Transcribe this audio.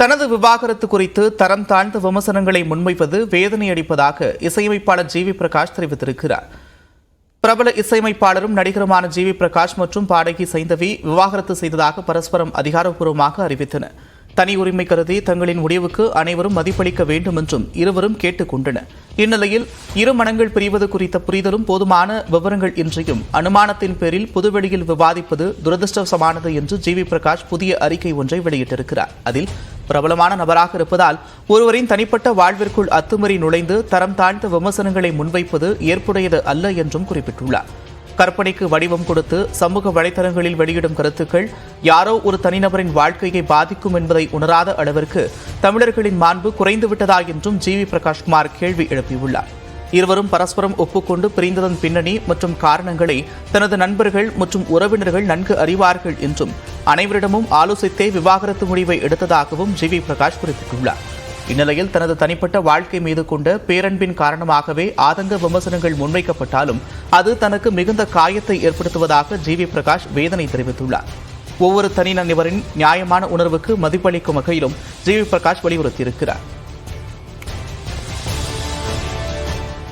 தனது விவாகரத்து குறித்து தரம் தாழ்ந்த விமர்சனங்களை முன்வைப்பது வேதனை அளிப்பதாக இசையமைப்பாளர் ஜி வி பிரகாஷ் தெரிவித்திருக்கிறார். பிரபல இசையமைப்பாளரும் நடிகருமான ஜி வி பிரகாஷ் மற்றும் பாடகி சைந்தவி விவாகரத்து செய்ததாக பரஸ்பரம் அதிகாரப்பூர்வமாக அறிவித்தனர். தனி உரிமை கருதி தங்களின் முடிவுக்கு அனைவரும் மதிப்பளிக்க வேண்டும் என்றும் இருவரும் கேட்டுக் கொண்டனர். இந்நிலையில் இரு மனங்கள் பிரிவது குறித்த புரிதலும் போதுமான விவரங்கள் இன்றியும் அனுமானத்தின் பேரில் பொதுவெளியில் விவாதிப்பது துரதிருஷ்டவசமானது என்று ஜி வி பிரகாஷ் புதிய அறிக்கை ஒன்றை வெளியிட்டிருக்கிறார். அதில் பிரபலமான நபராக இருப்பதால் ஒருவரின் தனிப்பட்ட வாழ்விற்குள் அத்துமீறி நுழைந்து தரம் தாழ்ந்த விமர்சனங்களை முன்வைப்பது ஏற்புடையது அல்ல என்றும் குறிப்பிட்டுள்ளார். கற்பனைக்கு வடிவம் கொடுத்து சமூக வலைதளங்களில் வெளியிடும் கருத்துக்கள் யாரோ ஒரு தனிநபரின் வாழ்க்கையை பாதிக்கும் என்பதை உணராத அளவிற்கு தமிழர்களின் மாண்பு குறைந்துவிட்டதா என்றும் ஜி வி பிரகாஷ்குமார் கேள்வி எழுப்பியுள்ளார். இருவரும் பரஸ்பரம் ஒப்புக்கொண்டு பிரிந்ததன் பின்னணி மற்றும் காரணங்களை தனது நண்பர்கள் மற்றும் உறவினர்கள் நன்கு அறிவார்கள் என்றும் அனைவரிடமும் ஆலோசித்தே விவாகரத்து முடிவை எடுத்ததாகவும் ஜி வி பிரகாஷ் குறிப்பிட்டுள்ளார். இந்நிலையில் தனது தனிப்பட்ட வாழ்க்கை மீது கொண்ட பேரன்பின் காரணமாகவே ஆதங்க விமர்சனங்கள் முன்வைக்கப்பட்டாலும் அது தனக்கு மிகுந்த காயத்தை ஏற்படுத்துவதாக ஜி வி பிரகாஷ் வேதனை தெரிவித்துள்ளார். ஒவ்வொரு தனிநபரின் நியாயமான உணர்வுக்கு மதிப்பளிக்கும் வகையிலும் ஜி வி பிரகாஷ் வலியுறுத்தியிருக்கிறார்.